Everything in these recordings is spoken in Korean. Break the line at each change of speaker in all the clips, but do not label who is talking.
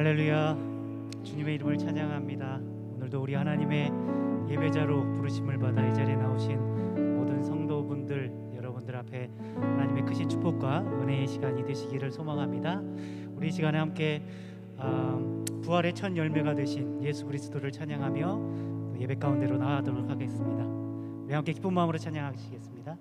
할렐루야. 주님의 이름을 찬양합니다. 오늘도 우리 하나님의 예배자로 부르심을 받아 이 자리에 나오신 모든 성도분들, 여러분들 앞에 하나님의 크신 축복과 은혜의 시간이 되시기를 소망합니다. 우리 이 시간에 함께 부활의 첫 열매가 되신 예수 그리스도를 찬양하며 예배 가운데로 나아가도록 하겠습니다. 우리 함께 기쁜 마음으로 찬양하시겠습니다.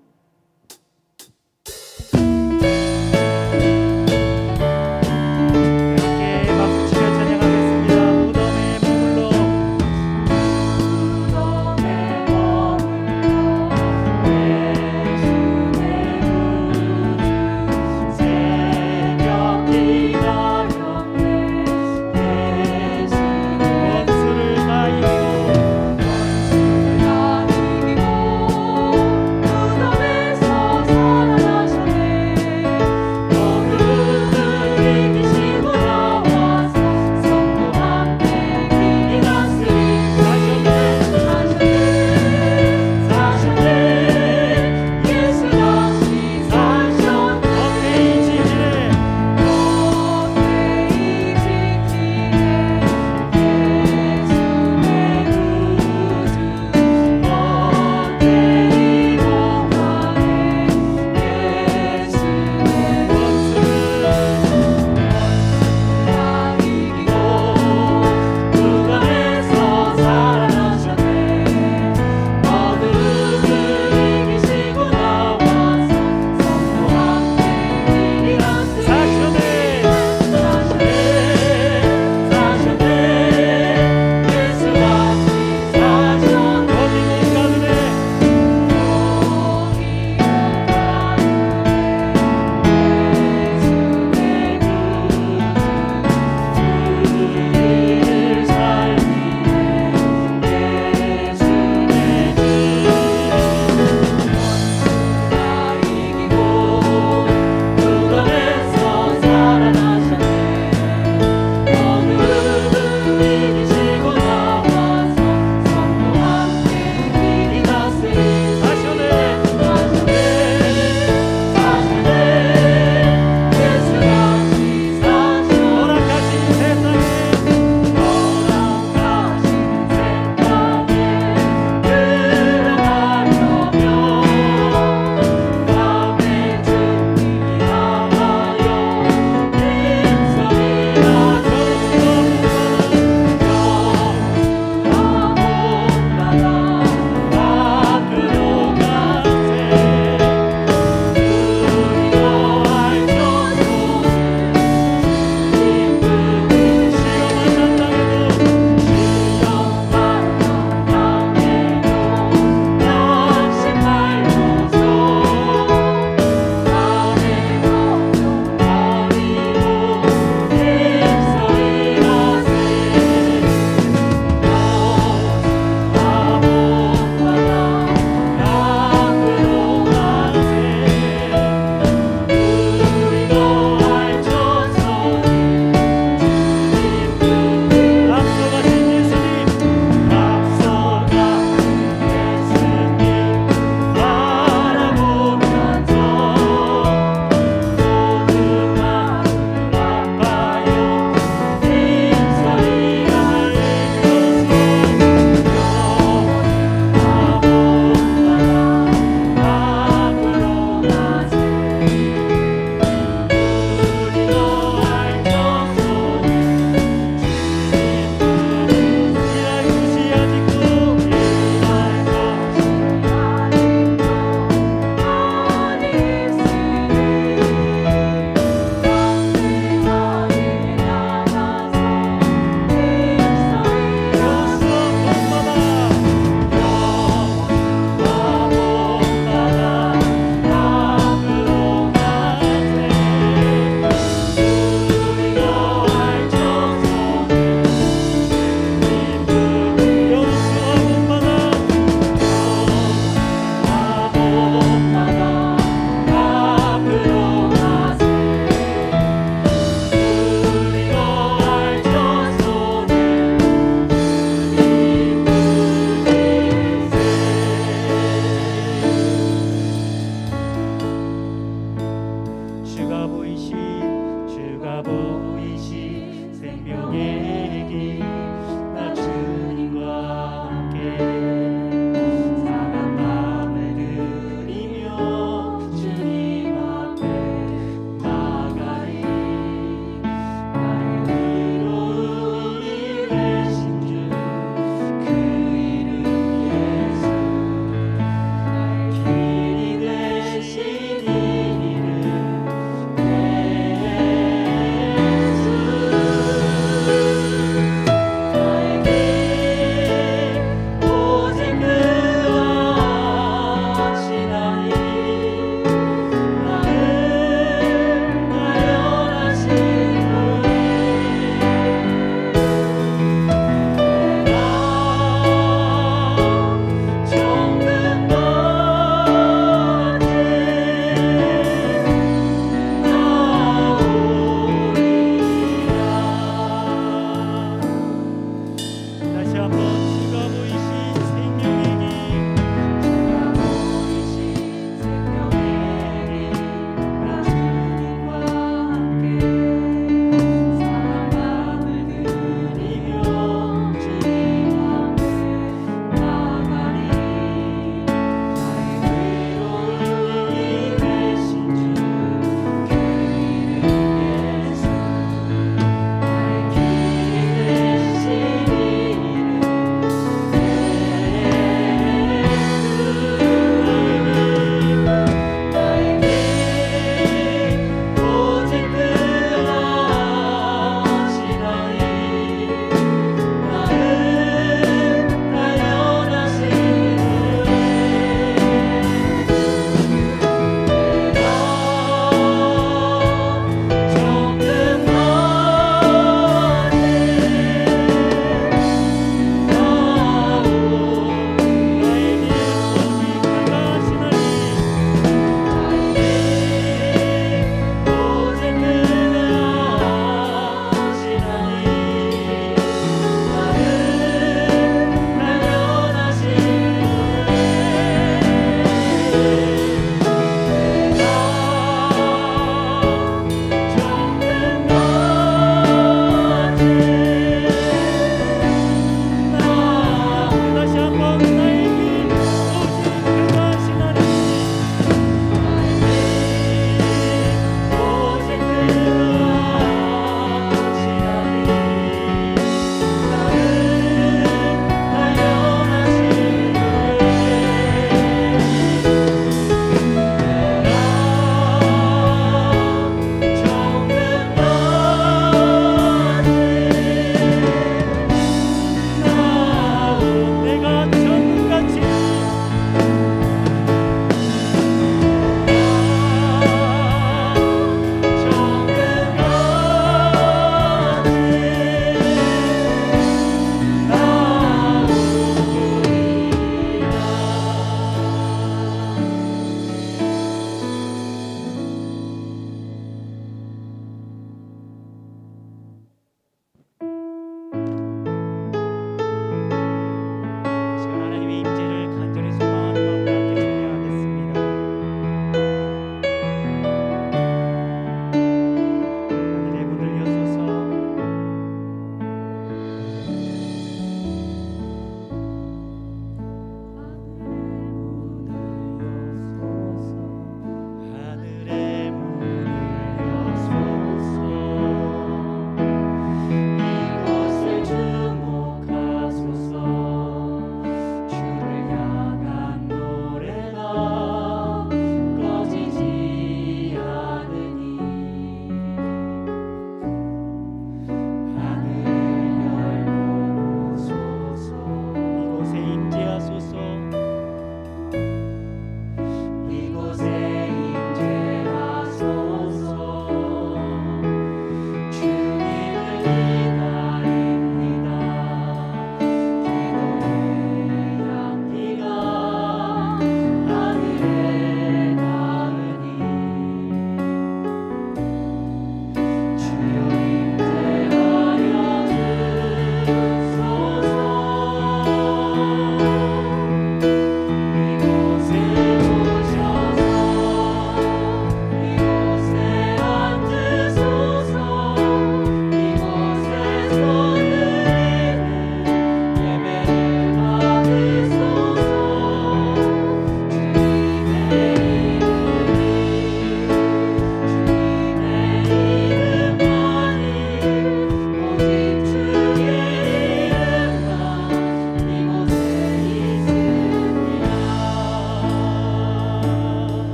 내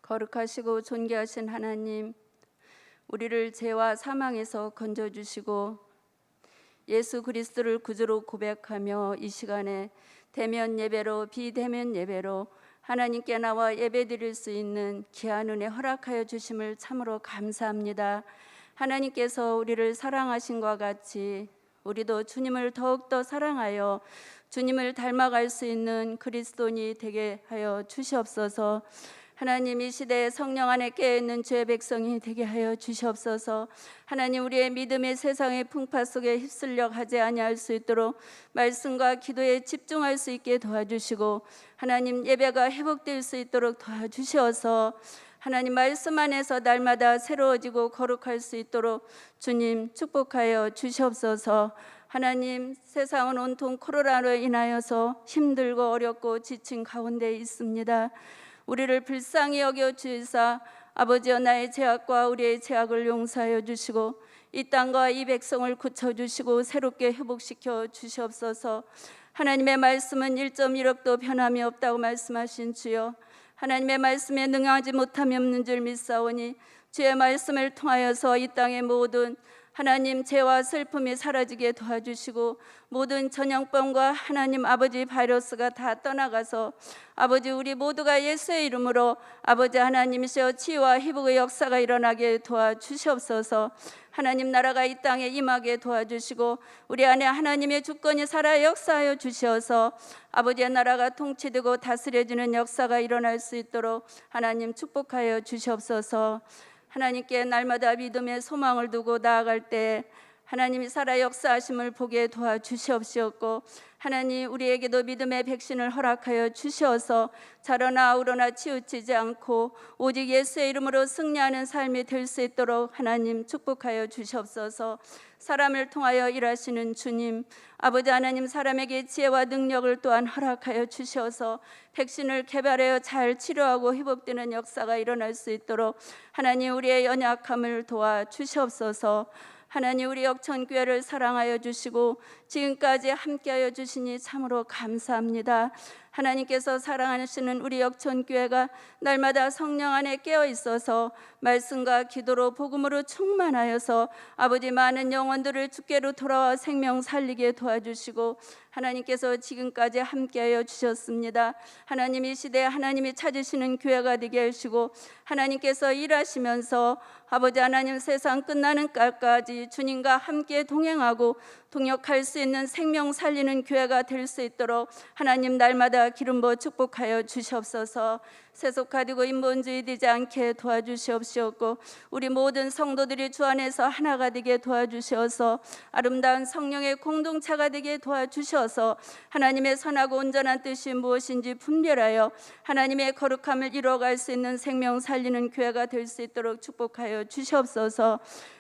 거룩하시고 존귀하신 하나님, 우리를 죄와 사망에서 건져주시고 예수 그리스도를 구주로 고백하며 이 시간에 대면 예배로 비대면 예배로 하나님께 나와 예배드릴 수 있는 귀한 은혜 허락하여 주심을 참으로 감사합니다. 하나님께서 우리를 사랑하신과 같이 우리도 주님을 더욱더 사랑하여 주님을 닮아갈 수 있는 그리스도인이 되게 하여 주시옵소서. 하나님, 이 시대에 성령 안에 깨어있는 주의 백성이 되게 하여 주시옵소서. 하나님, 우리의 믿음의 세상의 풍파 속에 휩쓸려 가지 아니할 수 있도록 말씀과 기도에 집중할 수 있게 도와주시고, 하나님, 예배가 회복될 수 있도록 도와주시어서 하나님 말씀 안에서 날마다 새로워지고 거룩할 수 있도록 주님 축복하여 주시옵소서. 하나님, 세상은 온통 코로나로 인하여서 힘들고 어렵고 지친 가운데 있습니다. 우리를 불쌍히 여겨 주시사 아버지여, 나의 죄악과 우리의 죄악을 용서하여 주시고 이 땅과 이 백성을 고쳐주시고 새롭게 회복시켜 주시옵소서. 하나님의 말씀은 1.1억도 변함이 없다고 말씀하신 주여, 하나님의 말씀에 능하지 못함이 없는 줄 믿사오니 주의 말씀을 통하여서 이 땅의 모든 하나님 죄와 슬픔이 사라지게 도와주시고 모든 전염병과 하나님 아버지 바이러스가 다 떠나가서 아버지 우리 모두가 예수의 이름으로 아버지 하나님이시여 치유와 회복의 역사가 일어나게 도와주시옵소서. 하나님 나라가 이 땅에 임하게 도와주시고 우리 안에 하나님의 주권이 살아 역사하여 주시어서 아버지의 나라가 통치되고 다스려지는 역사가 일어날 수 있도록 하나님 축복하여 주시옵소서. 하나님께 날마다 믿음의 소망을 두고 나아갈 때 하나님이 살아 역사하심을 보게 도와주시옵시었고, 하나님 우리에게도 믿음의 백신을 허락하여 주시어서 자러나 아우러나 치우치지 않고 오직 예수의 이름으로 승리하는 삶이 될 수 있도록 하나님 축복하여 주시옵소서. 사람을 통하여 일하시는 주님, 아버지 하나님 사람에게 지혜와 능력을 또한 허락하여 주셔서 백신을 개발하여 잘 치료하고 회복되는 역사가 일어날 수 있도록 하나님 우리의 연약함을 도와주시옵소서. 하나님 우리 역천교회를 사랑하여 주시고 지금까지 함께하여 주시니 참으로 감사합니다. 하나님께서 사랑하시는 우리 역천교회가 날마다 성령 안에 깨어 있어서 말씀과 기도로 복음으로 충만하여서 아버지 많은 영혼들을 주께로 돌아와 생명 살리게 도와주시고 하나님께서 지금까지 함께하여 주셨습니다. 하나님 이 시대에 하나님이 찾으시는 교회가 되게 하시고 하나님께서 일하시면서 아버지 하나님 세상 끝나는 까지 주님과 함께 동행하고 동역할 수 있는 생명 살리는 교회가 될 수 있도록 하나님 날마다 기름 부어 축복하여 주시옵소서. 세속화되고 인본주의 되지 않게 도와주시옵시었고 우리 모든 성도들이 주 안에서 하나가 되게 도와주셔서 아름다운 성령의 공동체가 되게 도와주셔서 하나님의 선하고 온전한 뜻이 무엇인지 분별하여 하나님의 거룩함을 이루어갈 수 있는 생명 살리는 교회가 될 수 있도록 축복하여 주시옵소서.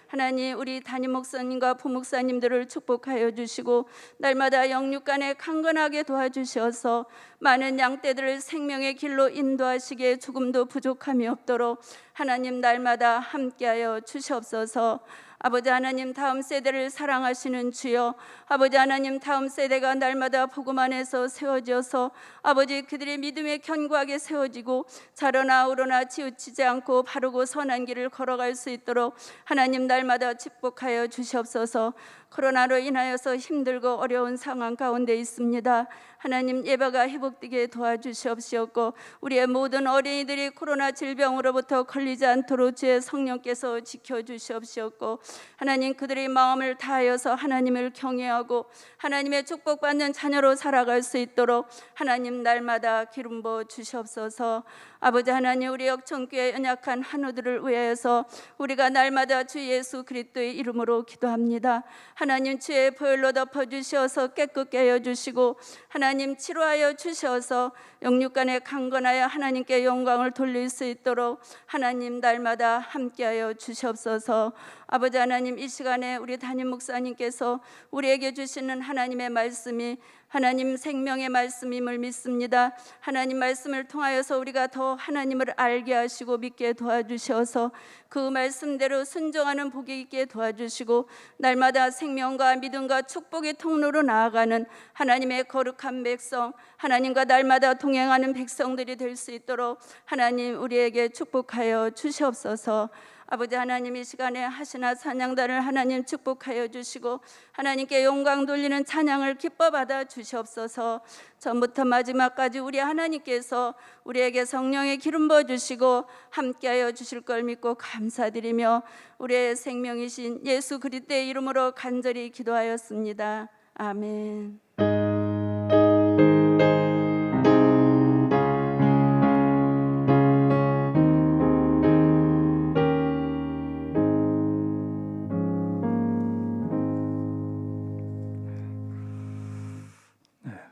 하나님 우리 담임 목사님과 부목사님들을 축복하여 주시고 날마다 영육간에 강건하게 도와주셔서 많은 양떼들을 생명의 길로 인도하시기에 조금도 부족함이 없도록 하나님 날마다 함께하여 주시옵소서. 아버지 하나님 다음 세대를 사랑하시는 주여, 아버지 하나님 다음 세대가 날마다 복음 안에서 세워져서 아버지 그들의 믿음에 견고하게 세워지고 자러나 우러나 치우치지 않고 바르고 선한 길을 걸어갈 수 있도록 하나님 날마다 축복하여 주시옵소서. 코로나로 인하여서 힘들고 어려운 상황 가운데 있습니다. 하나님 예배가 회복되게 도와주시옵시었고 우리의 모든 어린이들이 코로나 질병으로부터 걸리지 않도록 주의 성령께서 지켜주시옵시었고 하나님 그들의 마음을 다하여서 하나님을 경외하고 하나님의 축복받는 자녀로 살아갈 수 있도록 하나님 날마다 기름 부어 주시옵소서. 아버지 하나님 우리 역천교회 연약한 한우들을 위하여서 우리가 날마다 주 예수 그리스도의 이름으로 기도합니다. 하나님 주의 보혈로 덮어주셔서 깨끗게 하여 주시고 하나님 치료하여 주셔서 영육간에 강건하여 하나님께 영광을 돌릴 수 있도록 하나님 날마다 함께하여 주시옵소서. 아버지 하나님 이 시간에 우리 담임 목사님께서 우리에게 주시는 하나님의 말씀이 하나님 생명의 말씀임을 믿습니다. 하나님 말씀을 통하여서 우리가 더 하나님을 알게 하시고 믿게 도와주셔서 그 말씀대로 순종하는 복이 있게 도와주시고 날마다 생명과 믿음과 축복의 통로로 나아가는 하나님의 거룩한 백성, 하나님과 날마다 동행하는 백성들이 될 수 있도록 하나님 우리에게 축복하여 주시옵소서. 아버지 하나님, 이 시간에 하시나 찬양단을 하나님 축복하여 주시고 하나님께 영광 돌리는 찬양을 기뻐 받아 주시옵소서. 처음부터 마지막까지 우리 하나님께서 우리에게 성령의 기름 부어 주시고 함께하여 주실 걸 믿고 감사드리며 우리의 생명이신 예수 그리스도의 이름으로 간절히 기도하였습니다. 아멘.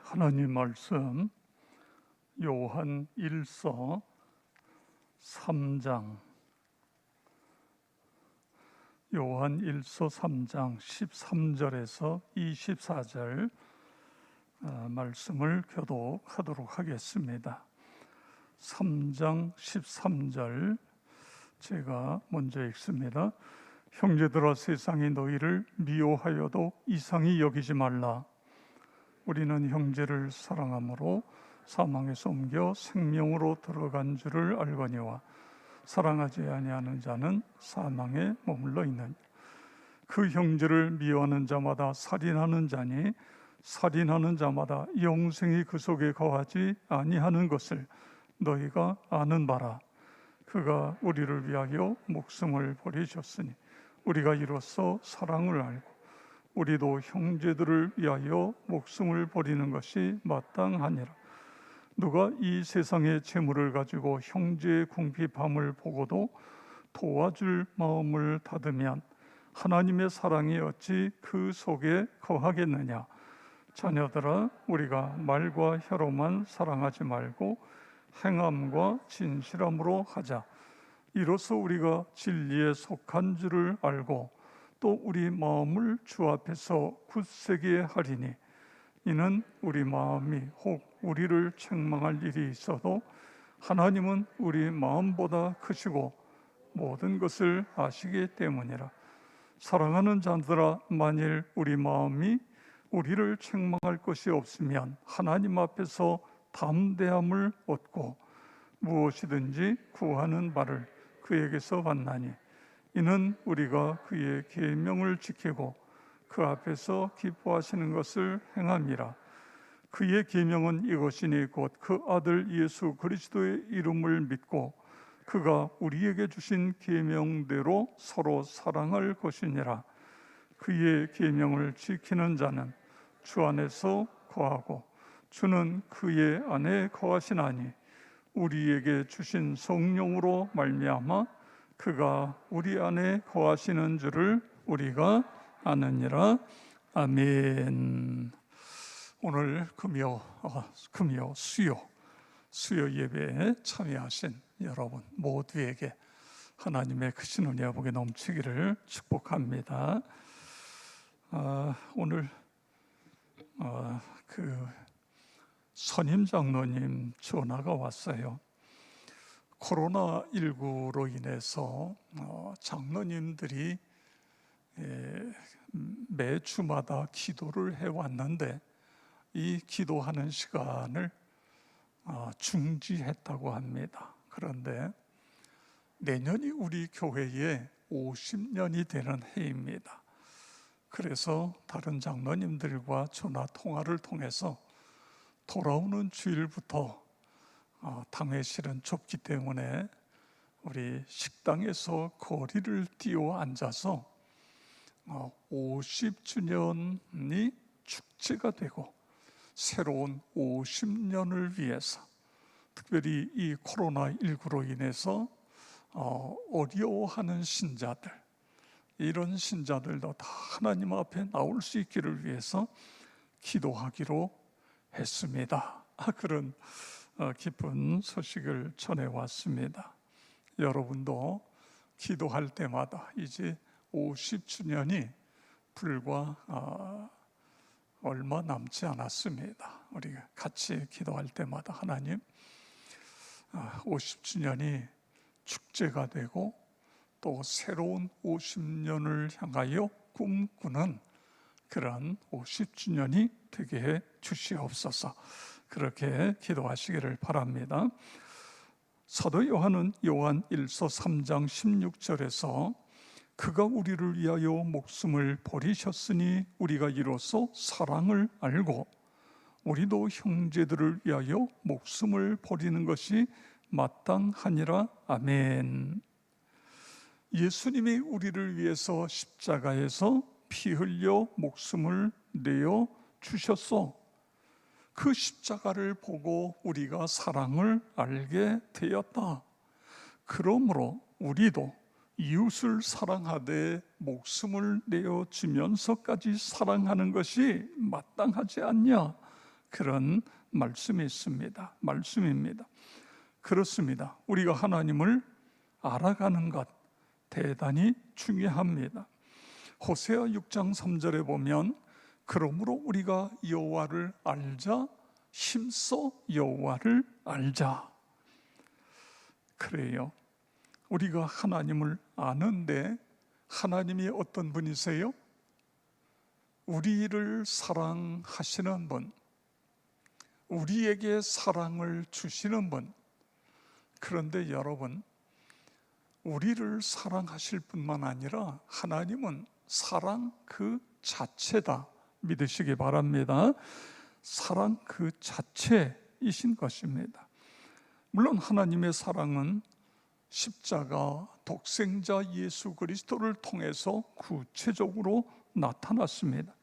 하나님 말씀 요한 1서 3장 요한 1서 3장 13절에서 24절 말씀을 교독하도록 하겠습니다. 3장 13절 제가 먼저 읽습니다. 형제들아, 세상이 너희를 미워하여도 이상히 여기지 말라. 우리는 형제를 사랑함으로 사망에서 옮겨 생명으로 들어간 줄을 알거니와 사랑하지 아니하는 자는 사망에 머물러 있느니라. 그 형제를 미워하는 자마다 살인하는 자니 살인하는 자마다 영생이 그 속에 거하지 아니하는 것을 너희가 아는 바라. 그가 우리를 위하여 목숨을 버리셨으니 우리가 이로써 사랑을 알고 우리도 형제들을 위하여 목숨을 버리는 것이 마땅하니라. 누가 이 세상의 재물을 가지고 형제의 궁핍함을 보고도 도와줄 마음을 닫으면 하나님의 사랑이 어찌 그 속에 거하겠느냐. 자녀들아, 우리가 말과 혀로만 사랑하지 말고 행함과 진실함으로 하자. 이로써 우리가 진리에 속한 줄을 알고 또 우리 마음을 주 앞에서 굳세게 하리니 이는 우리 마음이 혹 우리를 책망할 일이 있어도 하나님은 우리 마음보다 크시고 모든 것을 아시기 때문이라. 사랑하는 자들아, 만일 우리 마음이 우리를 책망할 것이 없으면 하나님 앞에서 담대함을 얻고 무엇이든지 구하는 바를 그에게서 받나니 이는 우리가 그의 계명을 지키고 그 앞에서 기뻐하시는 것을 행함이라. 그의 계명은 이것이니 곧 그 아들 예수 그리스도의 이름을 믿고 그가 우리에게 주신 계명대로 서로 사랑할 것이니라. 그의 계명을 지키는 자는 주 안에서 거하고 주는 그의 안에 거하시나니 우리에게 주신 성령으로 말미암아 그가 우리 안에 거하시는 줄을 우리가 아느니라. 아멘. 오늘 금요 수요 예배에 참여하신 여러분 모두에게 하나님의 크신 은혜와 복이 넘치기를 축복합니다. 오늘 그 선임 장로님 전화가 왔어요. 코로나19로 인해서 장로님들이 매 주마다 기도를 해왔는데 이 기도하는 시간을 중지했다고 합니다. 그런데 내년이 우리 교회의 50년이 되는 해입니다. 그래서 다른 장로님들과 전화 통화를 통해서 돌아오는 주일부터 당회실은 좁기 때문에 우리 식당에서 거리를 띄워 앉아서 50주년이 축제가 되고 새로운 50년을 위해서 특별히 이 코로나19로 인해서 어려워하는 신자들, 이런 신자들도 다 하나님 앞에 나올 수 있기를 위해서 기도하기로 했습니다. 그런 기쁜 소식을 전해왔습니다. 여러분도 기도할 때마다 이제 50주년이 불과 얼마 남지 않았습니다. 우리가 같이 기도할 때마다 하나님 50주년이 축제가 되고 또 새로운 50년을 향하여 꿈꾸는 그런 50주년이 되게 해 주시옵소서. 그렇게 기도하시기를 바랍니다. 사도 요한은 요한 1서 3장 16절에서 그가 우리를 위하여 목숨을 버리셨으니 우리가 이로써 사랑을 알고 우리도 형제들을 위하여 목숨을 버리는 것이 마땅하니라. 아멘. 예수님이 우리를 위해서 십자가에서 피 흘려 목숨을 내어 주셨소. 그 십자가를 보고 우리가 사랑을 알게 되었다. 그러므로 우리도 이웃을 사랑하되 목숨을 내어 주면서까지 사랑하는 것이 마땅하지 않냐? 그런 말씀이 있습니다. 말씀입니다. 그렇습니다. 우리가 하나님을 알아가는 것 대단히 중요합니다. 호세아 6장 3절에 보면 그러므로 우리가 여호와를 알자, 힘써 여호와를 알자. 그래요. 우리가 하나님을 아는데 하나님이 어떤 분이세요? 우리를 사랑하시는 분, 우리에게 사랑을 주시는 분. 그런데 여러분, 우리를 사랑하실 뿐만 아니라 하나님은 사랑 그 자체다 믿으시기 바랍니다. 사랑 그 자체이신 것입니다. 물론 하나님의 사랑은 십자가 독생자 예수 그리스도를 통해서 구체적으로 나타났습니다.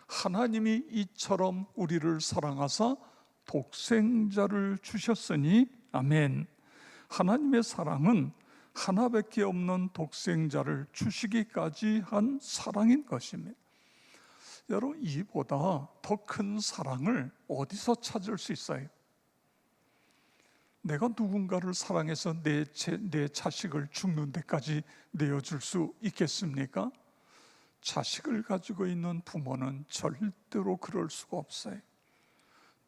하나님이 이처럼 우리를 사랑하사 독생자를 주셨으니 아멘. 하나님의 사랑은 하나밖에 없는 독생자를 주시기까지 한 사랑인 것입니다. 여러분, 이보다 더 큰 사랑을 어디서 찾을 수 있어요? 내가 누군가를 사랑해서 내 자식을 죽는 데까지 내어줄 수 있겠습니까? 자식을 가지고 있는 부모는 절대로 그럴 수가 없어요.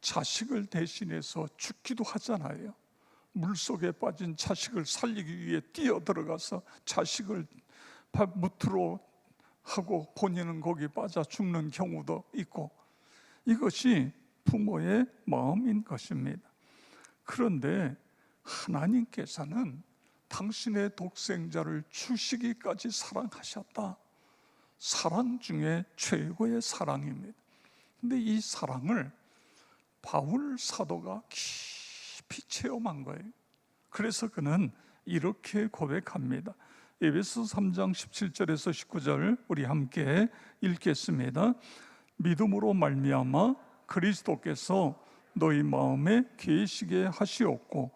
자식을 대신해서 죽기도 하잖아요. 물속에 빠진 자식을 살리기 위해 뛰어들어가서 자식을 무트로 하고 본인은 거기 빠져 죽는 경우도 있고, 이것이 부모의 마음인 것입니다. 그런데 하나님께서는 당신의 독생자를 주시기까지 사랑하셨다. 사랑 중에 최고의 사랑입니다. 근데 이 사랑을 바울 사도가 깊이 체험한 거예요. 그래서 그는 이렇게 고백합니다. 에베소 3장 17절에서 19절 우리 함께 읽겠습니다. 믿음으로 말미암아 그리스도께서 너희 마음에 계시게 하시었고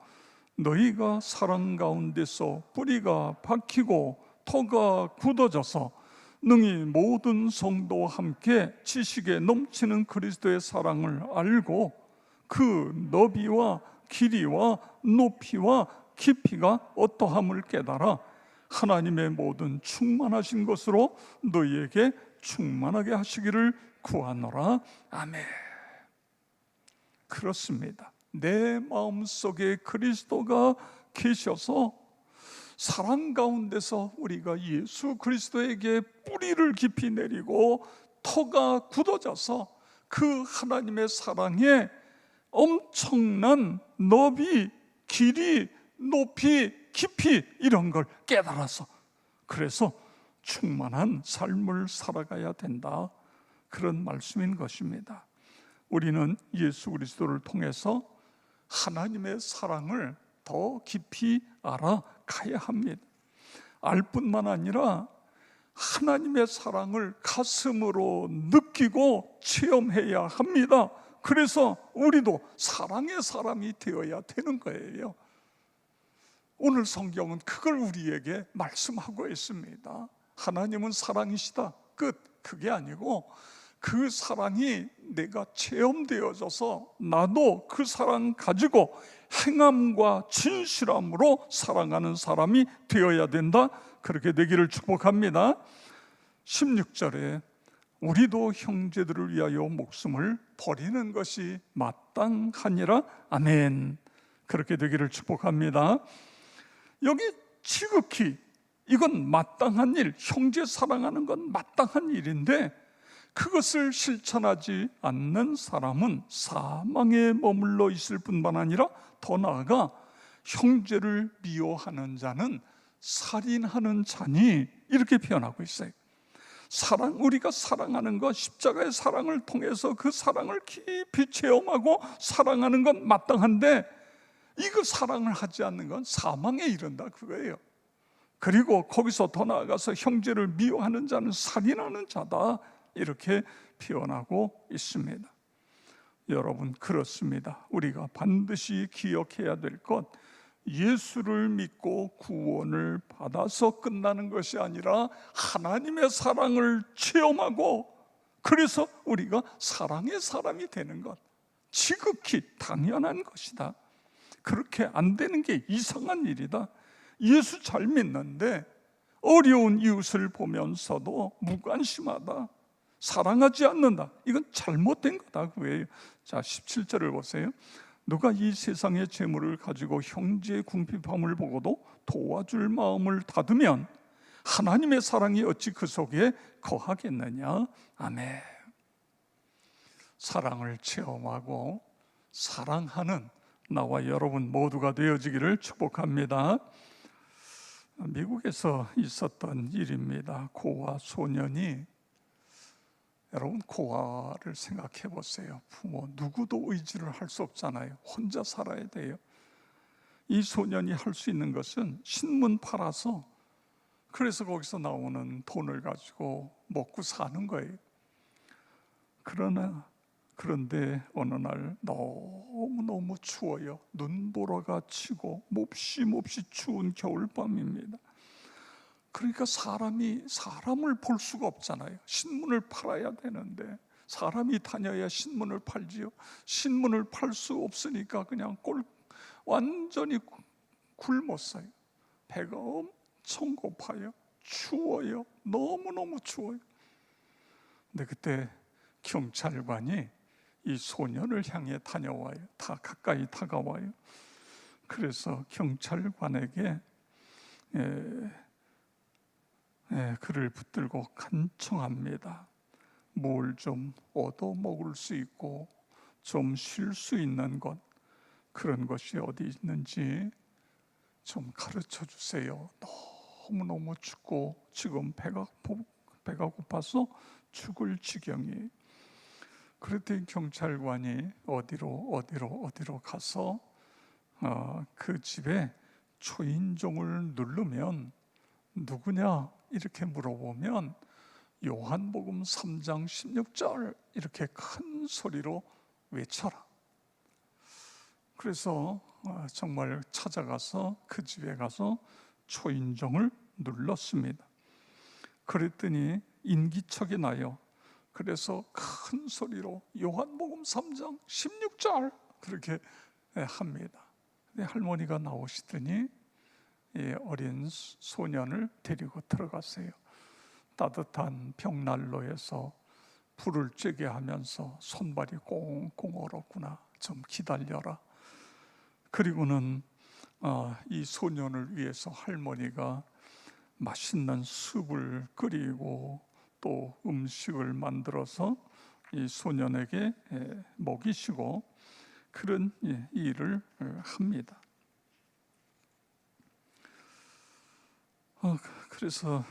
너희가 사랑 가운데서 뿌리가 박히고 터가 굳어져서 능히 모든 성도와 함께 지식에 넘치는 그리스도의 사랑을 알고 그 너비와 길이와 높이와 깊이가 어떠함을 깨달아 하나님의 모든 충만하신 것으로 너희에게 충만하게 하시기를 구하노라. 아멘. 그렇습니다. 내 마음속에 그리스도가 계셔서 사랑 가운데서 우리가 예수 그리스도에게 뿌리를 깊이 내리고 터가 굳어져서 그 하나님의 사랑에 엄청난 너비, 길이, 높이, 깊이 이런 걸 깨달아서 그래서 충만한 삶을 살아가야 된다. 그런 말씀인 것입니다. 우리는 예수 그리스도를 통해서 하나님의 사랑을 더 깊이 알아가야 합니다. 알 뿐만 아니라 하나님의 사랑을 가슴으로 느끼고 체험해야 합니다. 그래서 우리도 사랑의 사람이 되어야 되는 거예요. 오늘 성경은 그걸 우리에게 말씀하고 있습니다. 하나님은 사랑이시다. 끝. 그게 아니고 그 사랑이 내가 체험되어져서 나도 그 사랑 가지고 행함과 진실함으로 사랑하는 사람이 되어야 된다. 그렇게 되기를 축복합니다. 16절에 우리도 형제들을 위하여 목숨을 버리는 것이 마땅하니라. 아멘. 그렇게 되기를 축복합니다. 여기 지극히 이건 마땅한 일, 형제 사랑하는 건 마땅한 일인데 그것을 실천하지 않는 사람은 사망에 머물러 있을 뿐만 아니라 더 나아가 형제를 미워하는 자는 살인하는 자니, 이렇게 표현하고 있어요. 우리가 사랑하는 것, 십자가의 사랑을 통해서 그 사랑을 깊이 체험하고 사랑하는 건 마땅한데 이거 사랑을 하지 않는 건 사망에 이른다, 그거예요. 그리고 거기서 더 나아가서 형제를 미워하는 자는 살인하는 자다, 이렇게 표현하고 있습니다. 여러분, 그렇습니다. 우리가 반드시 기억해야 될 것, 예수를 믿고 구원을 받아서 끝나는 것이 아니라 하나님의 사랑을 체험하고 그래서 우리가 사랑의 사람이 되는 것, 지극히 당연한 것이다. 그렇게 안 되는 게 이상한 일이다. 예수 잘 믿는데 어려운 이웃을 보면서도 무관심하다, 사랑하지 않는다, 이건 잘못된 거다, 그거예요. 자, 17절을 보세요. 누가 이 세상의 재물을 가지고 형제의 궁핍함을 보고도 도와줄 마음을 닫으면 하나님의 사랑이 어찌 그 속에 거하겠느냐. 아멘. 사랑을 체험하고 사랑하는 나와 여러분 모두가 되어지기를 축복합니다. 미국에서 있었던 일입니다. 고아 소년이, 여러분 고아를 생각해 보세요. 부모 누구도 의지를 할 수 없잖아요. 혼자 살아야 돼요. 이 소년이 할 수 있는 것은 신문 팔아서, 그래서 거기서 나오는 돈을 가지고 먹고 사는 거예요. 그런데 어느 날 너무너무 추워요. 눈보라가 치고 몹시 추운 겨울밤입니다. 그러니까 사람을 볼 수가 없잖아요. 신문을 팔아야 되는데 사람이 다녀야 신문을 팔지요. 신문을 팔 수 없으니까 그냥 완전히 굶었어요. 배가 엄청 고파요. 추워요. 너무너무 추워요. 근데 그때 경찰관이 이 소년을 향해 다녀와요. 가까이 다가와요. 그래서 경찰관에게 그를 붙들고 간청합니다. 뭘 좀 얻어 먹을 수 있고 좀 쉴 수 있는 것, 그런 것이 어디 있는지 좀 가르쳐 주세요. 너무너무 춥고 지금 배가 고파서 죽을 지경이에요. 그랬더니 경찰관이 어디로 가서 그 집에 초인종을 누르면 누구냐 이렇게 물어보면 요한복음 3장 16절 이렇게 큰 소리로 외쳐라. 그래서 정말 찾아가서 그 집에 가서 초인종을 눌렀습니다. 그랬더니 인기척이 나요. 그래서 큰 소리로 요한복음 3장 16절 그렇게 합니다. 근데 할머니가 나오시더니 어린 소년을 데리고 들어갔어요. 따뜻한 벽난로에서 불을 쬐게 하면서 손발이 꽁꽁 얼었구나, 좀 기다려라. 그리고는 이 소년을 위해서 할머니가 맛있는 숲을 끓이고 또 음식을 만들어서 이 소년에게 먹이시고 그런 일을 합니다. 그래서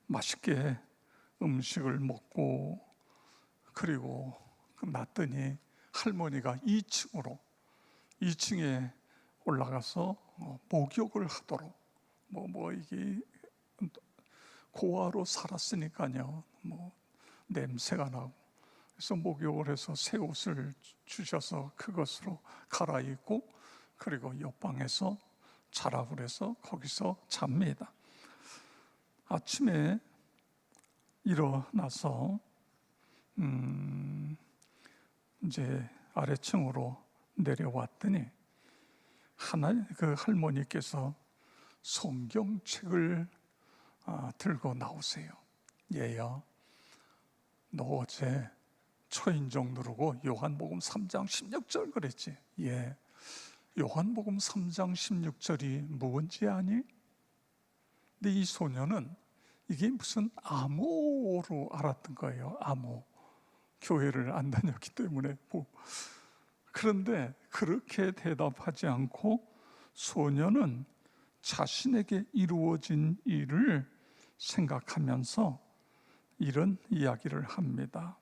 맛있게 음식을 먹고 그리고 났더니 할머니가 2층에 올라가서 목욕을 하도록 이게 고아로 살았으니까요, 냄새가 나고, 그래서 목욕을 해서 새 옷을 주셔서 그것으로 갈아입고 그리고 옆방에서 자라고 그래서 거기서 잡니다. 아침에 일어나서 이제 아래층으로 내려왔더니 그 할머니께서 성경책을 들고 나오세요. 얘야, 너 어제 초인종 누르고 요한복음 3장 16절 그랬지? 예. 요한복음 3장 16절이 뭔지 아니? 근데 이 소녀는 이게 무슨 암호로 알았던 거예요. 암호. 교회를 안 다녔기 때문에. 그런데 그렇게 대답하지 않고 소녀는 자신에게 이루어진 일을 생각하면서 이런 이야기를 합니다.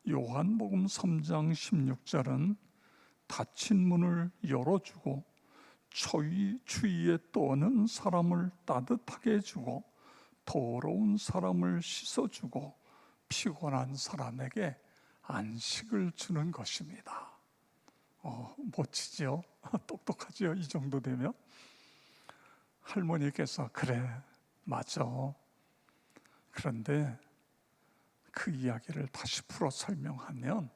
요한복음 3장 16절은 닫힌 문을 열어주고 추위에 떠는 사람을 따뜻하게 해주고 더러운 사람을 씻어주고 피곤한 사람에게 안식을 주는 것입니다. 멋지죠? 똑똑하죠? 이 정도 되면 할머니께서 그래 맞아. 그런데 그 이야기를 다시 풀어 설명하면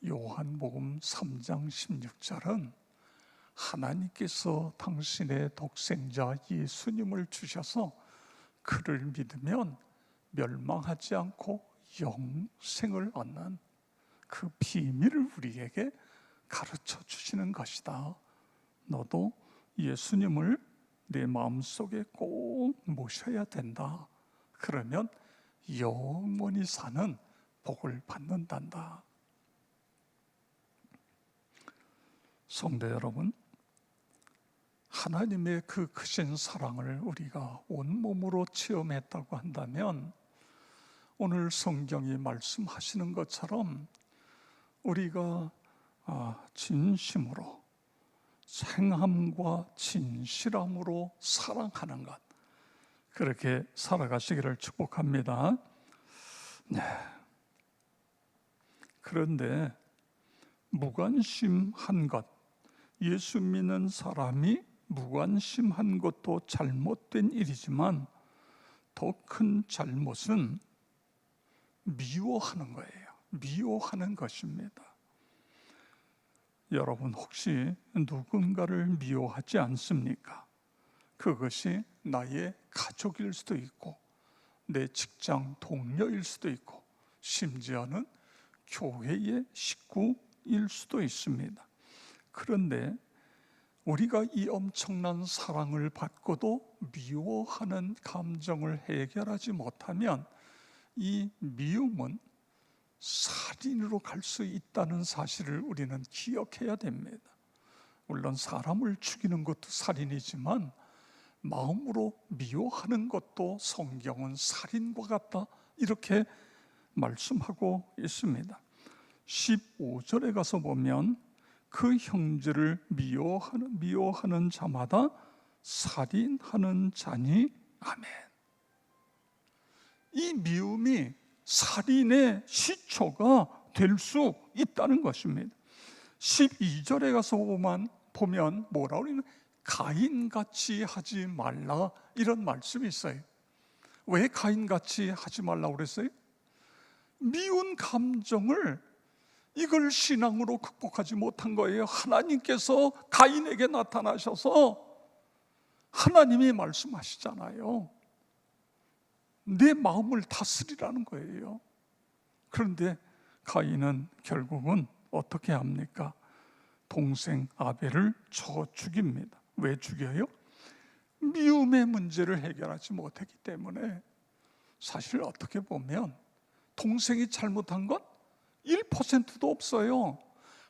요한복음 3장 16절은 하나님께서 당신의 독생자 예수님을 주셔서 그를 믿으면 멸망하지 않고 영생을 얻는 그 비밀을 우리에게 가르쳐 주시는 것이다. 너도 예수님을 내 마음속에 꼭 모셔야 된다. 그러면 영원히 사는 복을 받는단다. 성도 여러분, 하나님의 그 크신 사랑을 우리가 온몸으로 체험했다고 한다면 오늘 성경이 말씀하시는 것처럼 우리가 진심으로 생함과 진실함으로 사랑하는 것, 그렇게 살아가시기를 축복합니다. 네. 그런데 무관심한 것, 예수 믿는 사람이 무관심한 것도 잘못된 일이지만 더 큰 잘못은 미워하는 거예요. 미워하는 것입니다. 여러분 혹시 누군가를 미워하지 않습니까? 그것이 나의 가족일 수도 있고 내 직장 동료일 수도 있고 심지어는 교회의 식구일 수도 있습니다. 그런데 우리가 이 엄청난 사랑을 받고도 미워하는 감정을 해결하지 못하면 이 미움은 살인으로 갈 수 있다는 사실을 우리는 기억해야 됩니다. 물론 사람을 죽이는 것도 살인이지만 마음으로 미워하는 것도 성경은 살인과 같다, 이렇게 말씀하고 있습니다. 15절에 가서 보면 그 형제를 미워하는 자마다 살인하는 자니 아멘. 이 미움이 살인의 시초가 될 수 있다는 것입니다. 12절에 가서 보면 뭐라고 그러냐면 가인같이 하지 말라, 이런 말씀이 있어요. 왜 가인같이 하지 말라고 그랬어요? 미운 감정을 이걸 신앙으로 극복하지 못한 거예요. 하나님께서 가인에게 나타나셔서 하나님이 말씀하시잖아요. 내 마음을 다스리라는 거예요. 그런데 가인은 결국은 어떻게 합니까? 동생 아벨을 쳐 죽입니다. 왜 죽여요? 미움의 문제를 해결하지 못했기 때문에. 사실 어떻게 보면 동생이 잘못한 건 1%도 없어요.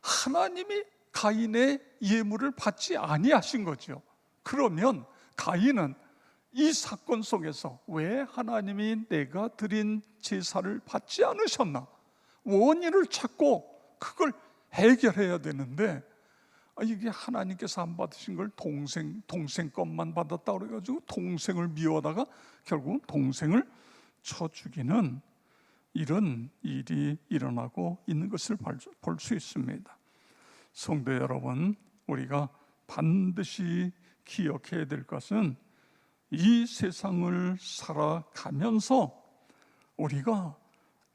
하나님이 가인의 예물을 받지 아니하신 거죠. 그러면 가인은 이 사건 속에서 왜 하나님이 내가 드린 제사를 받지 않으셨나? 원인을 찾고 그걸 해결해야 되는데 이게 하나님께서 안 받으신 걸 동생 것만 받았다 그래가지고 동생을 미워하다가 결국은 동생을 쳐 죽이는 이런 일이 일어나고 있는 것을 볼 수 있습니다. 성도 여러분, 우리가 반드시 기억해야 될 것은 이 세상을 살아가면서 우리가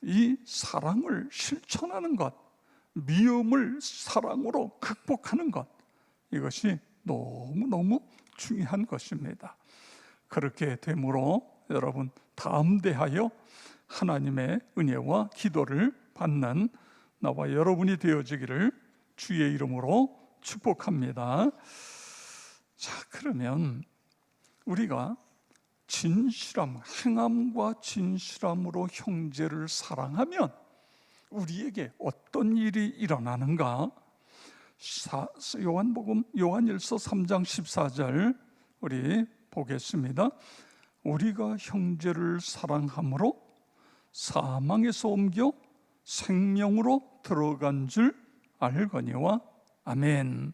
이 사랑을 실천하는 것, 미움을 사랑으로 극복하는 것, 이것이 너무너무 중요한 것입니다. 그렇게 되므로 여러분 담대하여 하나님의 은혜와 기도를 받는 나와 여러분이 되어지기를 주의 이름으로 축복합니다. 자, 그러면 우리가 진실함, 행함과 진실함으로 형제를 사랑하면 우리에게 어떤 일이 일어나는가? 요한일서 3장 14절 우리 보겠습니다. 우리가 형제를 사랑함으로 사망에서 옮겨 생명으로 들어간 줄 알거니와 아멘.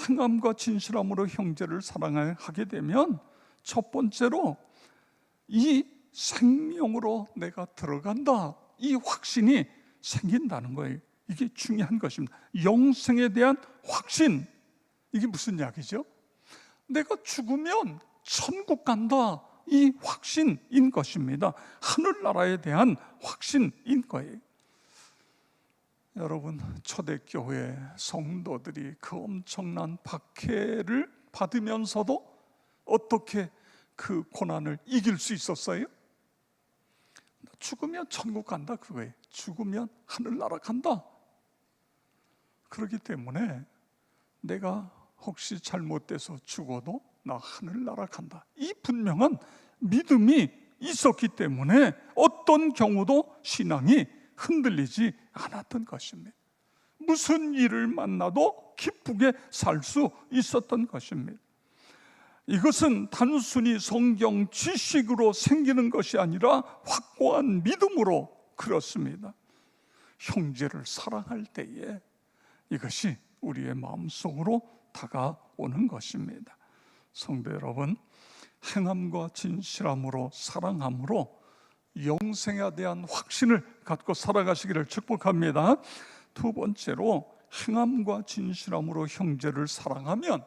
행함과 진실함으로 형제를 사랑하게 되면 첫 번째로 이 생명으로 내가 들어간다, 이 확신이 생긴다는 거예요. 이게 중요한 것입니다. 영생에 대한 확신. 이게 무슨 이야기죠? 내가 죽으면 천국 간다, 이 확신인 것입니다. 하늘나라에 대한 확신인 거예요. 여러분, 초대교회 성도들이 그 엄청난 박해를 받으면서도 어떻게 그 고난을 이길 수 있었어요? 죽으면 천국 간다, 그거예요. 죽으면 하늘나라 간다. 그렇기 때문에 내가 혹시 잘못돼서 죽어도 나 하늘나라 간다, 이 분명한 믿음이 있었기 때문에 어떤 경우도 신앙이 흔들리지 않았던 것입니다. 무슨 일을 만나도 기쁘게 살 수 있었던 것입니다. 이것은 단순히 성경 지식으로 생기는 것이 아니라 확고한 믿음으로 그렇습니다. 형제를 사랑할 때에 이것이 우리의 마음속으로 다가오는 것입니다. 성도 여러분, 행함과 진실함으로 사랑함으로 영생에 대한 확신을 갖고 살아가시기를 축복합니다. 두 번째로, 행함과 진실함으로 형제를 사랑하면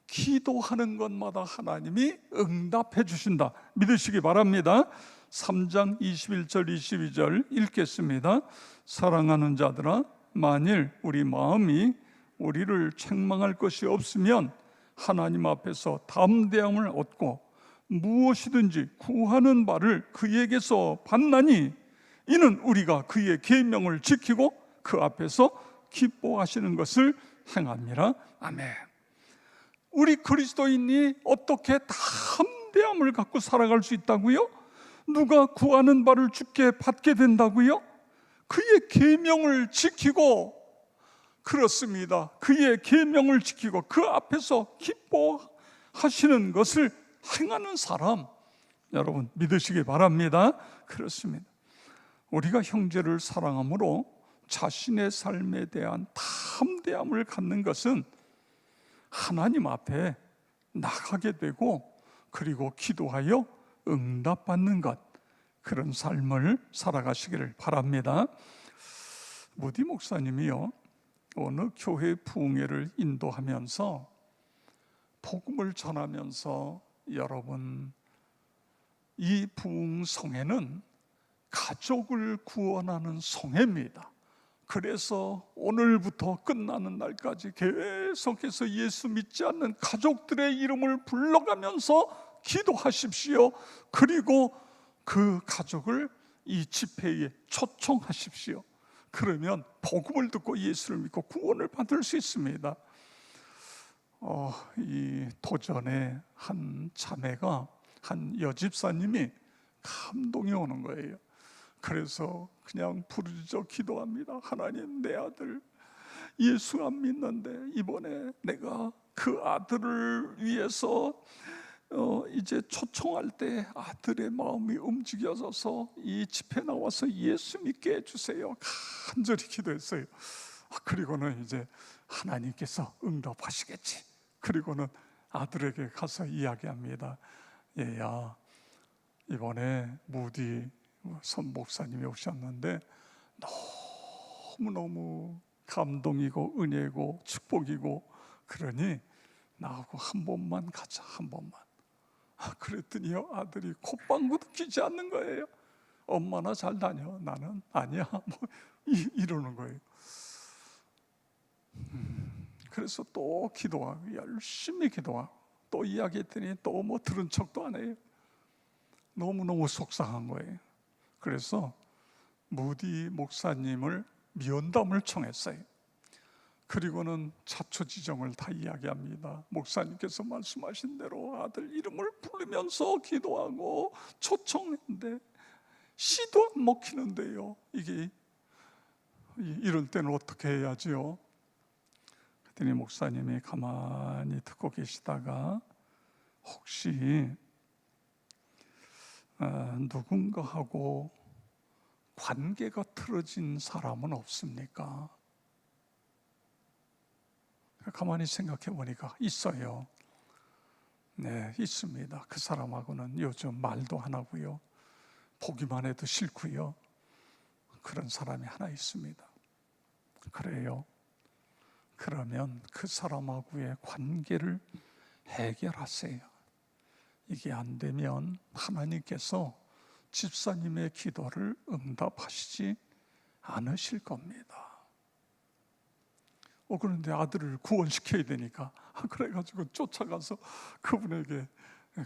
기도하는 것마다 하나님이 응답해 주신다, 믿으시기 바랍니다. 3장 21절 22절 읽겠습니다. 사랑하는 자들아, 만일 우리 마음이 우리를 책망할 것이 없으면 하나님 앞에서 담대함을 얻고 무엇이든지 구하는 바를 그에게서 받나니 이는 우리가 그의 계명을 지키고 그 앞에서 기뻐하시는 것을 행함이라. 아멘. 우리 그리스도인이 어떻게 담대함을 갖고 살아갈 수 있다고요? 누가 구하는 바를 주께 받게 된다고요? 그의 계명을 지키고, 그렇습니다, 그의 계명을 지키고 그 앞에서 기뻐하시는 것을 행하는 사람, 여러분 믿으시기 바랍니다. 그렇습니다. 우리가 형제를 사랑함으로 자신의 삶에 대한 담대함을 갖는 것은 하나님 앞에 나가게 되고, 그리고 기도하여 응답받는 것, 그런 삶을 살아가시기를 바랍니다. 무디 목사님이요, 어느 교회 부흥회를 인도하면서 복음을 전하면서, 여러분, 이 부흥성회는 가족을 구원하는 성회입니다. 그래서 오늘부터 끝나는 날까지 계속해서 예수 믿지 않는 가족들의 이름을 불러가면서 기도하십시오. 그리고 그 가족을 이 집회에 초청하십시오. 그러면 복음을 듣고 예수를 믿고 구원을 받을 수 있습니다. 이 도전의 한 자매가, 한 여집사님이 감동이 오는 거예요. 그래서 그냥 부르짖어 기도합니다. 하나님, 내 아들 예수 안 믿는데 이번에 내가 그 아들을 위해서 이제 초청할 때 아들의 마음이 움직여져서 이 집회 나와서 예수 믿게 해주세요. 간절히 기도했어요. 그리고는 이제 하나님께서 응답하시겠지. 그리고는 아들에게 가서 이야기합니다. 얘야, 이번에 무디 선 목사님이 오셨는데 너무너무 감동이고 은혜고 축복이고, 그러니 나하고 한 번만 가자, 한 번만. 그랬더니요, 아들이 콧방구도 끼지 않는 거예요. 엄마나 잘 다녀, 나는 아니야, 뭐 이러는 거예요. 그래서 또 기도하고 열심히 기도하고 또 이야기했더니 또 뭐 들은 척도 안 해요. 너무너무 속상한 거예요. 그래서 무디 목사님을 면담을 청했어요. 그리고는 자초지종을 다 이야기합니다. 목사님께서 말씀하신 대로 아들 이름을 부르면서 기도하고 초청했는데 씨도 안 먹히는데요. 이게 이럴 때는 어떻게 해야지요? 그랬더니 목사님이 가만히 듣고 계시다가 혹시 누군가하고 관계가 틀어진 사람은 없습니까? 가만히 생각해 보니까 있어요. 네, 있습니다. 그 사람하고는 요즘 말도 안 하고요. 보기만 해도 싫고요. 그런 사람이 하나 있습니다. 그래요. 그러면 그 사람하고의 관계를 해결하세요. 이게 안 되면 하나님께서 집사님의 기도를 응답하시지 않으실 겁니다. 그런데 아들을 구원시켜야 되니까 그래가지고 쫓아가서 그분에게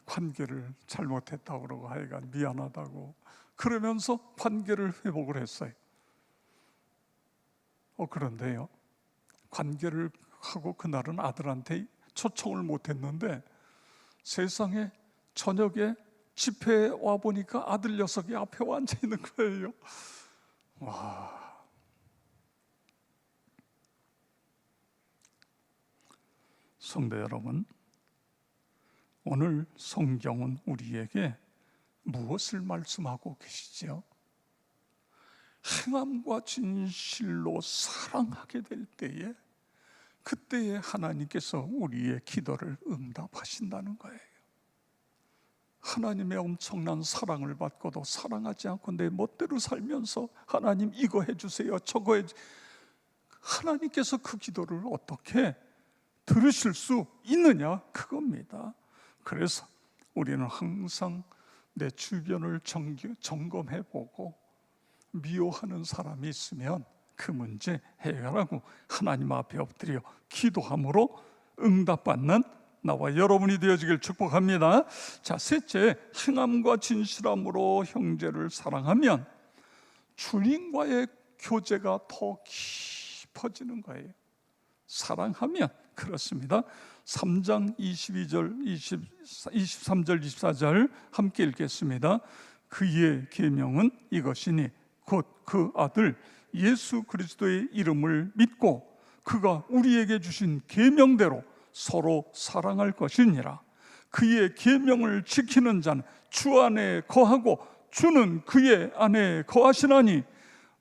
관계를 잘못했다고 그러고 하여간 미안하다고 그러면서 관계를 회복을 했어요. 그런데요, 관계를 하고 그날은 아들한테 초청을 못했는데 세상에 저녁에 집회에 와보니까 아들 녀석이 앞에 앉아 있는 거예요. 와, 성도 여러분, 오늘 성경은 우리에게 무엇을 말씀하고 계시죠? 행함과 진실로 사랑하게 될 때에 그때에 하나님께서 우리의 기도를 응답하신다는 거예요. 하나님의 엄청난 사랑을 받고도 사랑하지 않고 내 멋대로 살면서 하나님 이거 해주세요 저거 해주세요, 하나님께서 그 기도를 어떻게 들으실 수 있느냐, 그겁니다. 그래서 우리는 항상 내 주변을 점검해보고 미워하는 사람이 있으면 그 문제 해결하고 하나님 앞에 엎드려 기도함으로 응답받는 나와 여러분이 되어지길 축복합니다. 자, 셋째, 행함과 진실함으로 형제를 사랑하면 주님과의 교제가 더 깊어지는 거예요. 사랑하면 그렇습니다. 3장 22절, 23절, 24절 함께 읽겠습니다. 그의 계명은 이것이니 곧 그 아들 예수 그리스도의 이름을 믿고 그가 우리에게 주신 계명대로 서로 사랑할 것이니라. 그의 계명을 지키는 자는 주 안에 거하고 주는 그의 안에 거하시나니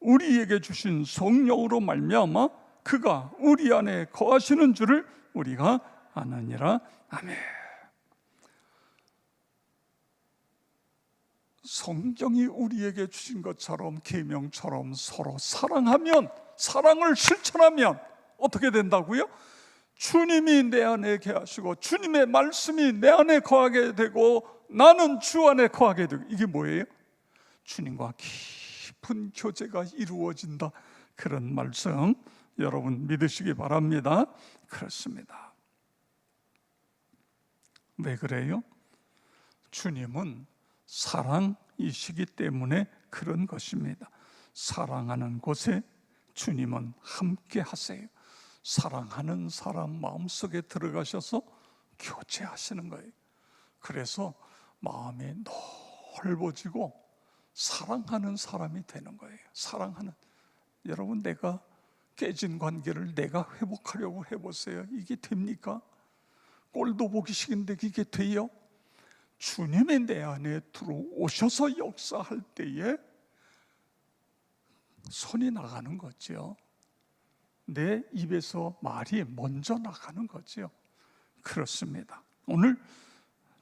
우리에게 주신 성령으로 말미암아 그가 우리 안에 거하시는 줄을 우리가 아느니라. 아멘. 성경이 우리에게 주신 것처럼 계명처럼 서로 사랑하면, 사랑을 실천하면 어떻게 된다고요? 주님이 내 안에 거하시고 주님의 말씀이 내 안에 거하게 되고 나는 주 안에 거하게 되고, 이게 뭐예요? 주님과 깊은 교제가 이루어진다, 그런 말씀 여러분 믿으시기 바랍니다. 그렇습니다. 왜 그래요? 주님은 사랑이시기 때문에 그런 것입니다. 사랑하는 곳에 주님은 함께 하세요. 사랑하는 사람 마음속에 들어가셔서 교제하시는 거예요. 그래서 마음이 넓어지고 사랑하는 사람이 되는 거예요. 사랑하는, 여러분 내가 깨진 관계를 내가 회복하려고 해보세요. 이게 됩니까? 꼴도 보기 싫은데 이게 돼요? 주님이 내 안에 들어오셔서 역사할 때에 손이 나가는 거죠. 내 입에서 말이 먼저 나가는 거죠. 그렇습니다. 오늘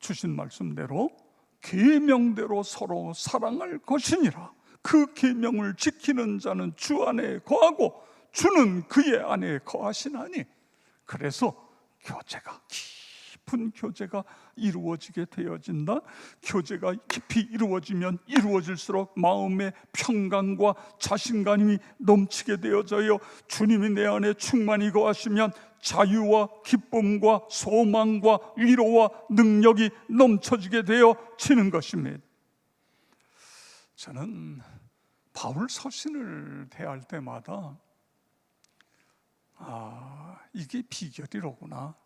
주신 말씀대로 계명대로 서로 사랑할 것이니라. 그 계명을 지키는 자는 주 안에 거하고 주는 그의 안에 거하시나니. 그래서 교제가, 깊은 교제가 이루어지게 되어진다. 교제가 깊이 이루어지면 이루어질수록 마음의 평강과 자신감이 넘치게 되어져요. 주님이 내 안에 충만히 거하시면 자유와 기쁨과 소망과 위로와 능력이 넘쳐지게 되어지는 것입니다. 저는 바울 서신을 대할 때마다 이게 비결이로구나.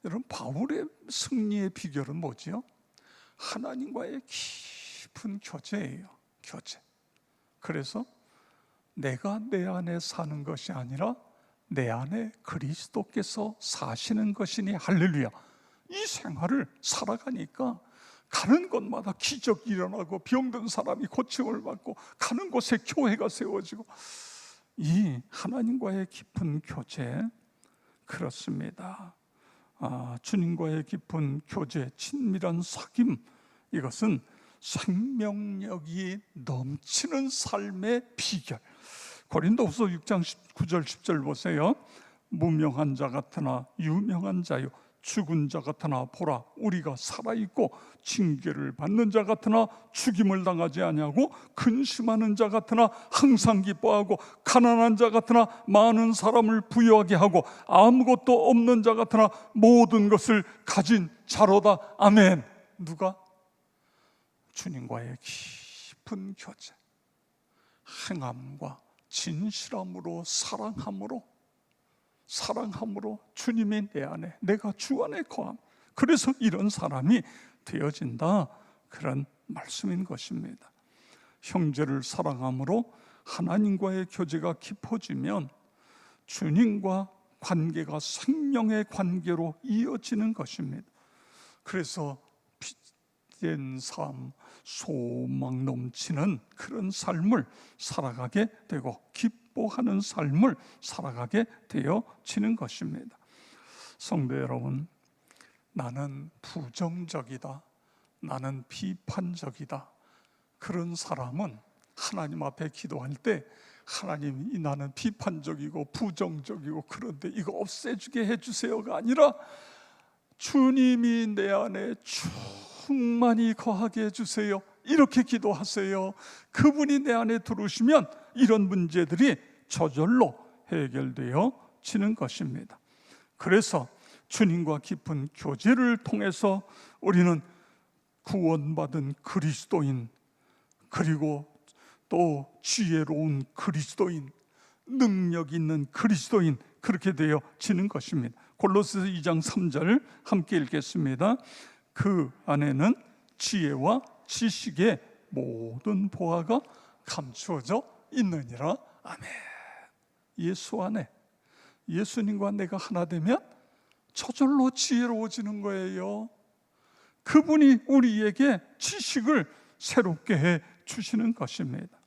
여러분, 바울의 승리의 비결은 뭐지요? 하나님과의 깊은 교제예요. 교제. 그래서 내가 내 안에 사는 것이 아니라 내 안에 그리스도께서 사시는 것이니 할렐루야. 이 생활을 살아가니까 가는 곳마다 기적이 일어나고 병든 사람이 고침을 받고 가는 곳에 교회가 세워지고, 이 하나님과의 깊은 교제, 그렇습니다. 주님과의 깊은 교제, 친밀한 사귐, 이것은 생명력이 넘치는 삶의 비결. 고린도후서 6장 9절 10절 보세요. 무명한 자 같으나 유명한 자요, 죽은 자 같으나 보라, 우리가 살아있고 징계를 받는 자 같으나 죽임을 당하지 아니하고, 근심하는 자 같으나 항상 기뻐하고, 가난한 자 같으나 많은 사람을 부유하게 하고, 아무것도 없는 자 같으나 모든 것을 가진 자로다. 아멘. 누가? 주님과의 깊은 교제, 행함과 진실함으로 사랑함으로 주님이 내 안에, 내가 주 안에 거함. 그래서 이런 사람이 되어진다, 그런 말씀인 것입니다. 형제를 사랑함으로 하나님과의 교제가 깊어지면 주님과 관계가 생명의 관계로 이어지는 것입니다. 그래서 빛된 삶, 소망 넘치는 그런 삶을 살아가게 되고, 기뻐하는 삶을 살아가게 되어지는 것입니다. 성도 여러분, 나는 부정적이다, 나는 비판적이다, 그런 사람은 하나님 앞에 기도할 때 하나님이 나는 비판적이고 부정적이고 그런데 이거 없애주게 해주세요가 아니라, 주님이 내 안에 충만히 거하게 해주세요, 이렇게 기도하세요. 그분이 내 안에 들어오시면 이런 문제들이 저절로 해결되어지는 것입니다. 그래서 주님과 깊은 교제를 통해서 우리는 구원받은 그리스도인, 그리고 또 지혜로운 그리스도인, 능력 있는 그리스도인, 그렇게 되어지는 것입니다. 골로새서 2장 3절 함께 읽겠습니다. 그 안에는 지혜와 지식의 모든 보화가 감추어져 있느니라. 아멘. 예수 안에, 예수님과 내가 하나 되면 저절로 지혜로워지는 거예요. 그분이 우리에게 지식을 새롭게 해 주시는 것입니다.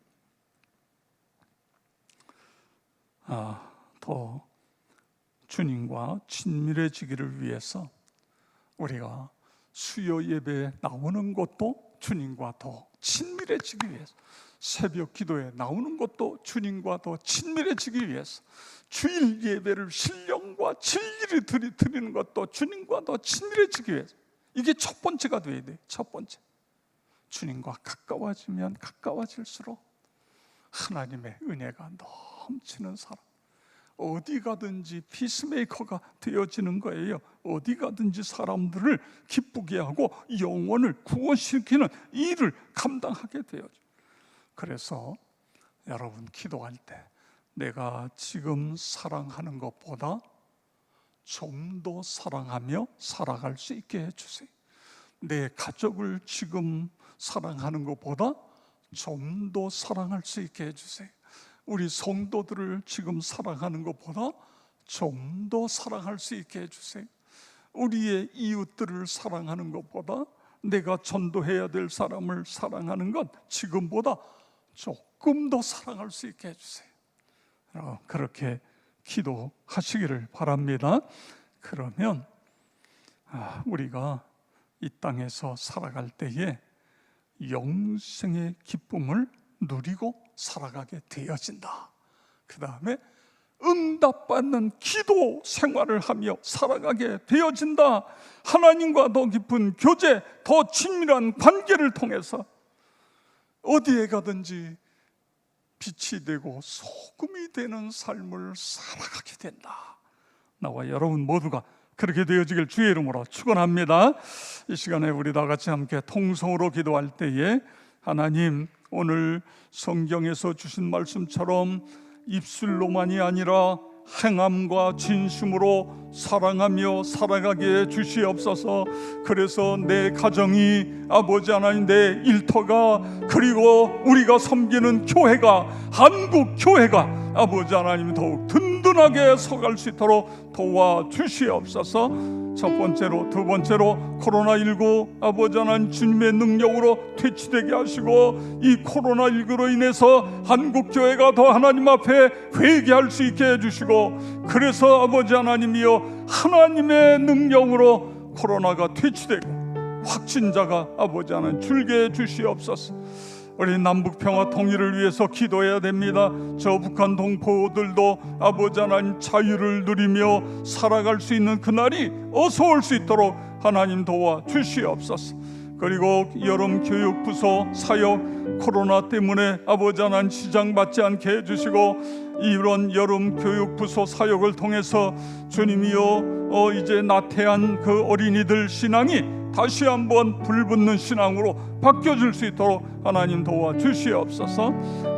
더 주님과 친밀해지기를 위해서 우리가 수요 예배에 나오는 것도 주님과 더 친밀해지기 위해서, 새벽 기도에 나오는 것도 주님과 더 친밀해지기 위해서, 주일 예배를 신령과 진리를 드리는 것도 주님과 더 친밀해지기 위해서, 이게 첫 번째가 돼야 돼. 첫 번째, 주님과 가까워지면 가까워질수록 하나님의 은혜가 넘치는 사람, 어디 가든지 피스메이커가 되어지는 거예요. 어디 가든지 사람들을 기쁘게 하고 영혼을 구원시키는 일을 감당하게 되어져. 그래서 여러분, 기도할 때 내가 지금 사랑하는 것보다 좀 더 사랑하며 살아갈 수 있게 해주세요. 내 가족을 지금 사랑하는 것보다 좀 더 사랑할 수 있게 해주세요. 우리 성도들을 지금 사랑하는 것보다 좀 더 사랑할 수 있게 해주세요. 우리의 이웃들을 사랑하는 것보다 내가 전도해야 될 사람을 사랑하는 것 지금보다 조금 더 사랑할 수 있게 해주세요. 그렇게 기도하시기를 바랍니다. 그러면 우리가 이 땅에서 살아갈 때에 영생의 기쁨을 누리고 살아가게 되어진다. 그 다음에 응답받는 기도 생활을 하며 살아가게 되어진다. 하나님과 더 깊은 교제, 더 친밀한 관계를 통해서 어디에 가든지 빛이 되고 소금이 되는 삶을 살아가게 된다. 나와 여러분 모두가 그렇게 되어지길 주의 이름으로 축원합니다. 이 시간에 우리 다 같이 함께 통성으로 기도할 때에 하나님, 오늘 성경에서 주신 말씀처럼 입술로만이 아니라 행함과 진심으로 사랑하며 살아가게 해 주시옵소서. 그래서 내 가정이, 아버지 하나님, 내 일터가, 그리고 우리가 섬기는 교회가, 한국 교회가 아버지 하나님 더욱 든든하게 서갈 수 있도록 도와주시옵소서. 첫 번째로, 두 번째로 코로나19 아버지 하나님 주님의 능력으로 퇴치되게 하시고, 이 코로나19로 인해서 한국교회가 더 하나님 앞에 회개할 수 있게 해주시고, 그래서 아버지 하나님이여 하나님의 능력으로 코로나가 퇴치되고 확진자가 아버지 하나님 줄게 해주시옵소서. 우리 남북 평화 통일을 위해서 기도해야 됩니다. 저 북한 동포들도 아버지 하나님 자유를 누리며 살아갈 수 있는 그날이 어서 올 수 있도록 하나님 도와 주시옵소서. 그리고 여름 교육부서 사역, 코로나 때문에 아버지 하나님 지장받지 않게 해주시고, 이런 여름 교육부서 사역을 통해서 주님이여 이제 나태한 그 어린이들 신앙이 다시 한번 불붙는 신앙으로 바뀌어질 수 있도록 하나님 도와주시옵소서.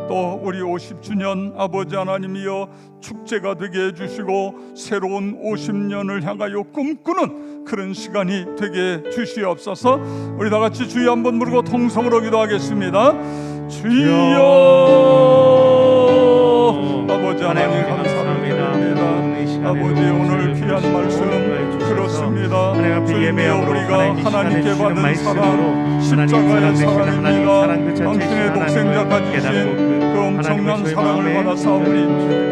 또 우리 50주년 아버지 하나님이여 축제가 되게 해주시고, 새로운 50년을 향하여 꿈꾸는 그런 시간이 되게 해주시옵소서. 우리 다 같이 주여 한번 부르고 통성으로 기도하겠습니다. 주여, 아버지 하나님 감사합니다. 아버지, 오늘 귀한 말씀 그렇습니다. 주님이여, 우리가 하나님께 받은 사랑, 십자가의 사랑입니다. 당신의 독생자가 주신 그 엄청난 사랑을 받아사오니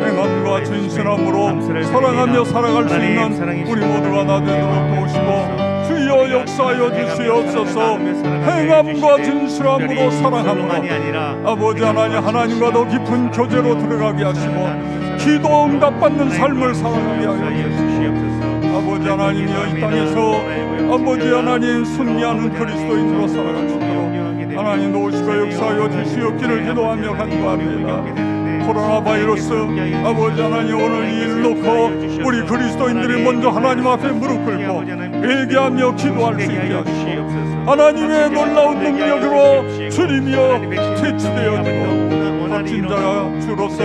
행함과 진실함으로 사랑하며 살아갈 수 있는 우리 모두가 다 되도록 도우시고, 주여 역사하여 주시옵소서. 행함과 진실함으로 사랑함으로 아버지 하나님, 하나님과 더 깊은 교제로 들어가게 하시고, 기도 응답받는 삶을 살아가게 하여 주시옵소서. 아버지 하나님이여, 이 땅에서 아버지 하나님 승리하는 그리스도인으로 살아갈 수 있도록 하나님 도우시고 역사하여 주시옵기를 기도하며 간구합니다. 코로나 바이러스 아버지 하나님, 오늘 이 일을 놓고 우리 그리스도인들이 먼저 하나님 앞에 무릎 꿇고 회개하며 기도할 수 있게 하시고, 하나님의 놀라운 능력으로 주님이여 퇴치되어지고 확진자가 줄어서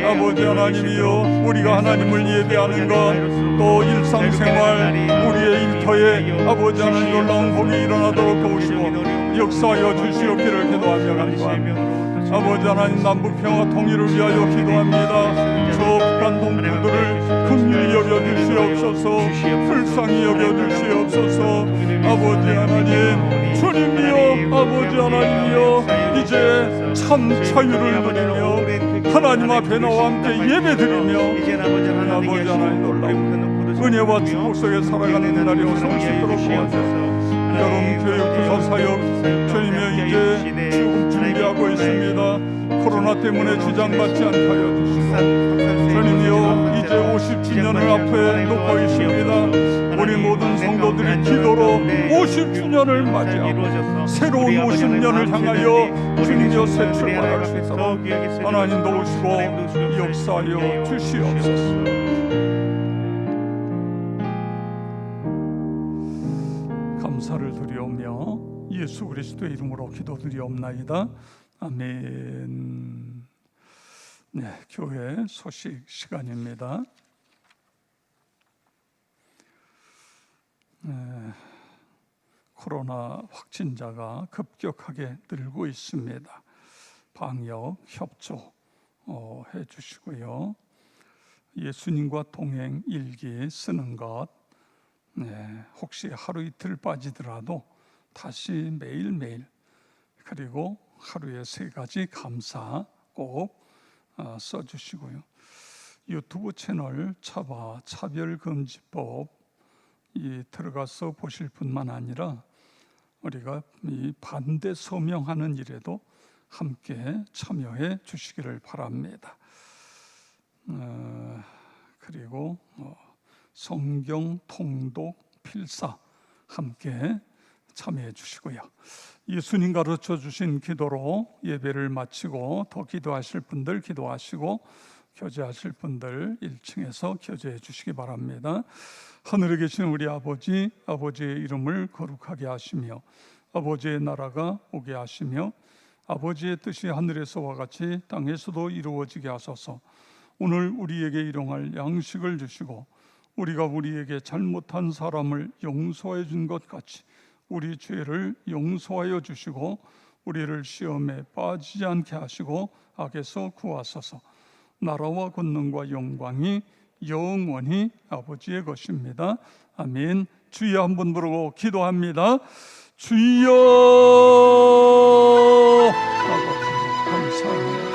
아버지 하나님이여 우리가 하나님을 예배하는 것, 또 일상생활 우리의 일터에 아버지 하나님 놀라운 복이 일어나도록 도우시고 역사하여 주시옵기를 기도하며 간구합니다. 아버지 하나님, 남북평화 통일을 위하여 기도합니다. 저 북한 동포들을 긍휼히 여겨주시옵소서. 불쌍히 여겨주시옵소서. 아버지 하나님, 주님이여 아버지 하나님이여 이제 참 자유를 누리며 하나님 앞에 나와 함께 예배드리며 아버지 하나님 놀라운 은혜와 축복 속에 살아가는 날이 어서 올 수 있도록 도와주소서. 여름 교육부서 사역 주님이여 이제 지금 준비하고 있습니다. 코로나 때문에 지장받지 않게 하여 주시고, 주님이여 이제 50주년을 앞에 놓고 있습니다. 우리 모든 성도들이 기도로 50주년을 맞이하고 새로운 50년을 향하여 주님이여 새 출발할 수 있도록 하나님 도우시고 역사하여 주시옵소서. 감사를 드리오며 예수 그리스도의 이름으로 기도드리옵나이다. 아멘. 네, 교회 소식 시간입니다. 코로나 확진자가 급격하게 늘고 있습니다. 방역 협조해 주시고요. 예수님과 동행 일기 쓰는 것, 혹시 하루 이틀 빠지더라도 다시 매일매일, 그리고 하루에 3가지 감사 꼭 써주시고요. 유튜브 채널 차바 차별금지법 이 들어가서 보실 뿐만 아니라 우리가 이 반대 서명하는 일에도 함께 참여해 주시기를 바랍니다. 그리고 성경 통독 필사 함께 참여해 주시고요. 예수님 가르쳐 주신 기도로 예배를 마치고 더 기도하실 분들 기도하시고 교제하실 분들 1층에서 교제해 주시기 바랍니다. 하늘에 계신 우리 아버지, 아버지의 이름을 거룩하게 하시며 아버지의 나라가 오게 하시며 아버지의 뜻이 하늘에서와 같이 땅에서도 이루어지게 하소서. 오늘 우리에게 일용할 양식을 주시고 우리가 우리에게 잘못한 사람을 용서해 준 것 같이 우리 죄를 용서하여 주시고 우리를 시험에 빠지지 않게 하시고 악에서 구하소서. 나라와 권능과 영광이 영원히 아버지의 것입니다. 아멘. 주여 한번 부르고 기도합니다. 주여 아버지 감사합니다.